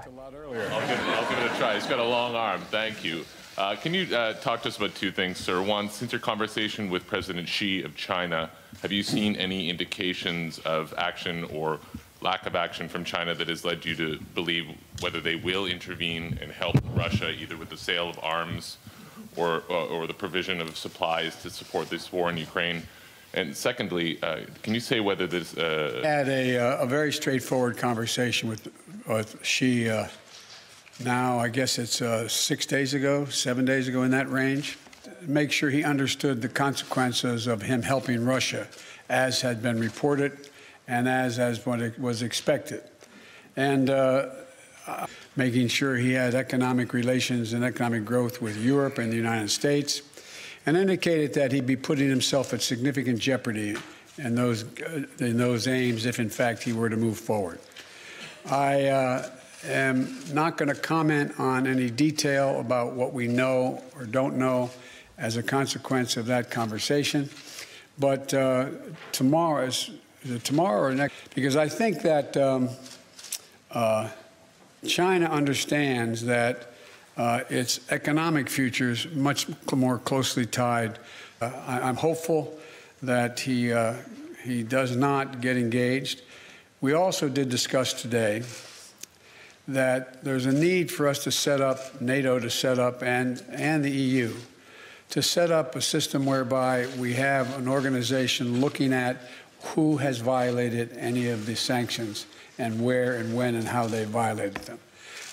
a lot earlier. I'll give it a try. He's got a long arm. Thank you. Can you talk to us about two things, sir? One, since your conversation with President Xi of China, have you seen any indications of action or lack of action from China that has led you to believe whether they will intervene and help Russia, either with the sale of arms or the provision of supplies to support this war in Ukraine? And secondly, can you say whether this... had a very straightforward conversation with Xi now, I guess it's 6 days ago, 7 days ago, in that range. Make sure he understood the consequences of him helping Russia, as had been reported and as what it was expected. And making sure he had economic relations and economic growth with Europe and the United States, and indicated that he'd be putting himself at significant jeopardy in those aims if, in fact, he were to move forward. I am not going to comment on any detail about what we know or don't know as a consequence of that conversation. But tomorrow or next, because I think that China understands that its economic future is much more closely tied. I'm hopeful that he does not get engaged. We also did discuss today that there's a need for us to set up, NATO to set up, and the EU, to set up a system whereby we have an organization looking at who has violated any of the sanctions and where and when and how they violated them.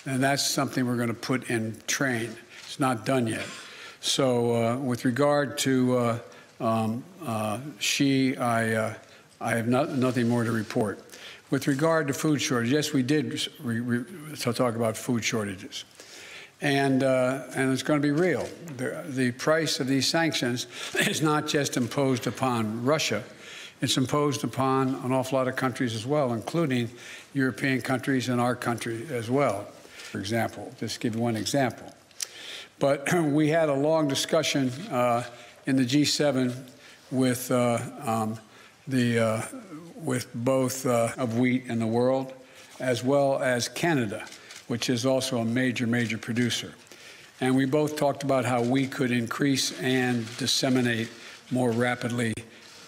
And that's something we're going to put in train. It's not done yet. So with regard to Xi, I have nothing more to report. With regard to food shortage, yes, we did talk about food shortages. And it's going to be real. The price of these sanctions is not just imposed upon Russia. It's imposed upon an awful lot of countries as well, including European countries and our country as well. For example, just give you one example. But we had a long discussion in the G7 with with both of wheat in the world, as well as Canada, which is also a major producer. And we both talked about how we could increase and disseminate more rapidly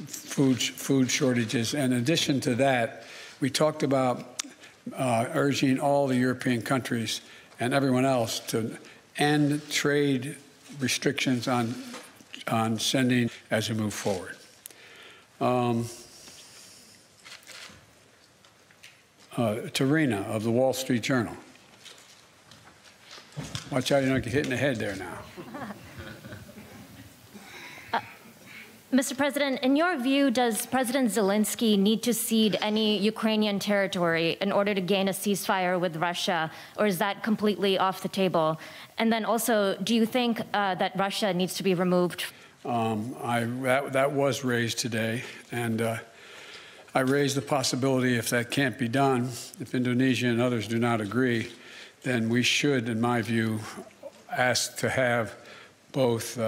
food shortages. And in addition to that, we talked about urging all the European countries and everyone else to end trade restrictions on sending as we move forward. Tarina of the Wall Street Journal. Watch out, you don't get hit in the head there now. Mr. President, in your view, does President Zelensky need to cede any Ukrainian territory in order to gain a ceasefire with Russia, or is that completely off the table? And then also, do you think that Russia needs to be removed? That was raised today, and I raised the possibility, if that can't be done, if Indonesia and others do not agree, then we should, in my view, ask to have both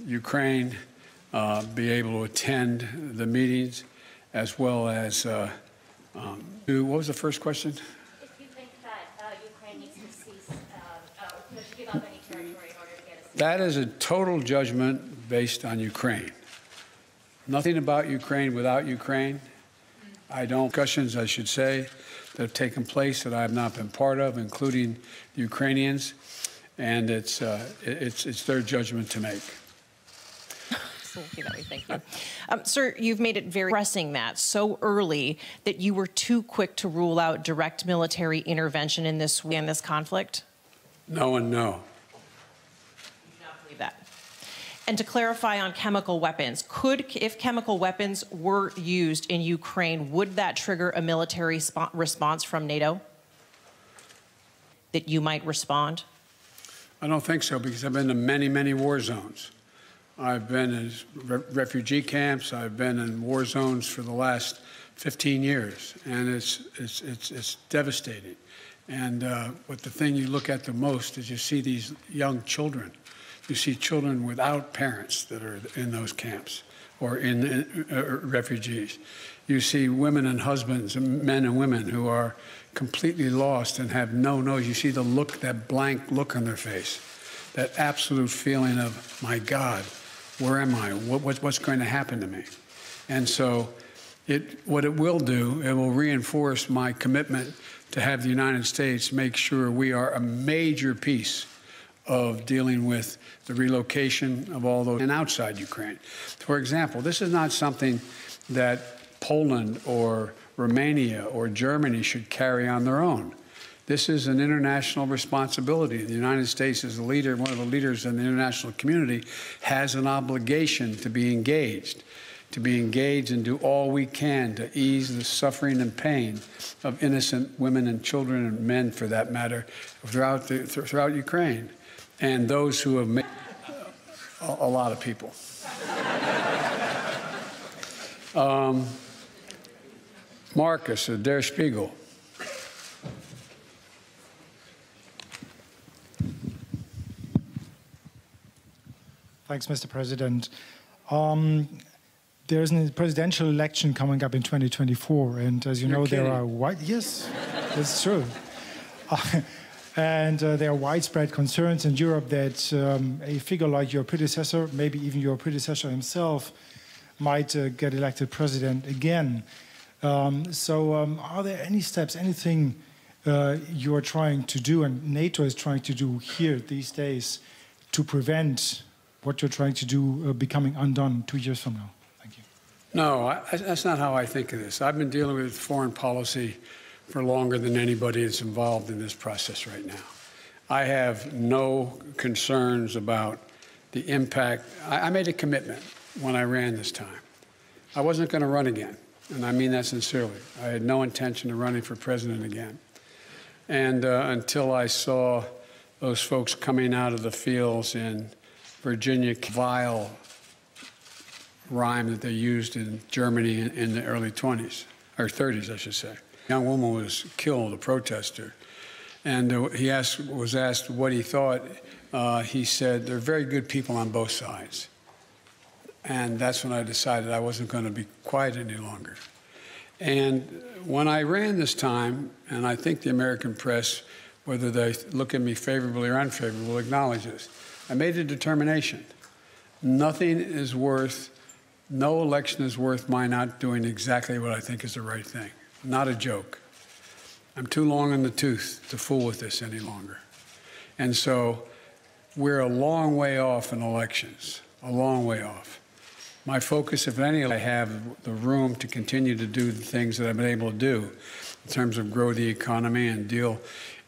Ukraine be able to attend the meetings, as well as, what was the first question? If you think that Ukraine needs to cease, to give up any territory in order to get a ceasefire. That is a total judgment based on Ukraine. Nothing about Ukraine without Ukraine. Discussions, I should say, that have taken place that I have not been part of, including the Ukrainians, and it's their judgment to make. Absolutely, thank you. Sir, you've made it very pressing that so early that you were too quick to rule out direct military intervention in this conflict? No and no. You do not believe that. And to clarify on chemical weapons, if chemical weapons were used in Ukraine, would that trigger a military response from NATO? That you might respond? I don't think so, because I've been to many war zones. I've been in refugee camps. I've been in war zones for the last 15 years, and it's devastating. And but the thing you look at the most is you see these young children. You see children without parents that are in those camps, or in refugees. You see women and husbands, men and women who are completely lost and have no nose. You see the look, that blank look on their face, that absolute feeling of, my God, where am I? What's going to happen to me? And so what it will do, it will reinforce my commitment to have the United States make sure we are a major piece of dealing with the relocation of all those and outside Ukraine. For example, this is not something that Poland or Romania or Germany should carry on their own. This is an international responsibility. The United States, as a leader, one of the leaders in the international community, has an obligation to be engaged and do all we can to ease the suffering and pain of innocent women and children and men, for that matter, throughout Ukraine, and those who have made a lot of people. Marcus of Der Spiegel. Thanks, Mr. President. There's a presidential election coming up in 2024, and as you know, kidding. there are yes, that's true. And there are widespread concerns in Europe that a figure like your predecessor, maybe even your predecessor himself, might get elected president again. Are there any steps, anything you are trying to do and NATO is trying to do here these days to prevent what you're trying to do becoming undone 2 years from now? Thank you. No, that's not how I think of this. I've been dealing with foreign policy for longer than anybody that's involved in this process right now. I have no concerns about the impact. I made a commitment when I ran this time. I wasn't going to run again, and I mean that sincerely. I had no intention of running for president again. And until I saw those folks coming out of the fields in Virginia, vile rhyme that they used in Germany in the early 20s, or 30s, I should say. A young woman was killed, a protester, and he was asked what he thought. He said, "There are very good people on both sides." And that's when I decided I wasn't going to be quiet any longer. And when I ran this time, and I think the American press, whether they look at me favorably or unfavorably, will acknowledge this, I made a determination. No election is worth my not doing exactly what I think is the right thing. Not a joke. I'm too long in the tooth to fool with this any longer. And so we're a long way off in elections, a long way off. My focus, if any, I have the room to continue to do the things that I've been able to do in terms of grow the economy and deal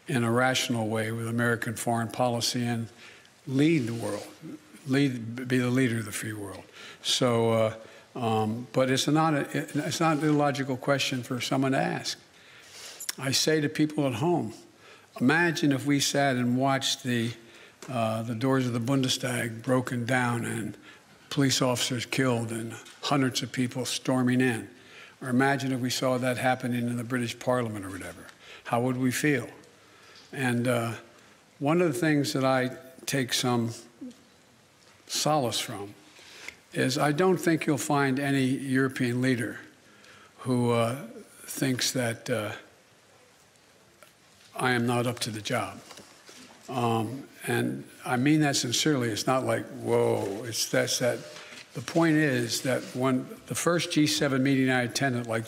in a rational way with American foreign policy and lead the world, be the leader of the free world. So, but it's not an illogical question for someone to ask. I say to people at home, imagine if we sat and watched the doors of the Bundestag broken down and police officers killed and hundreds of people storming in. Or imagine if we saw that happening in the British Parliament or whatever. How would we feel? And one of the things that I take some solace from is I don't think you'll find any European leader who thinks that I am not up to the job. And I mean that sincerely. It's not like, whoa, it's that. The point is that when the first G7 meeting I attended, like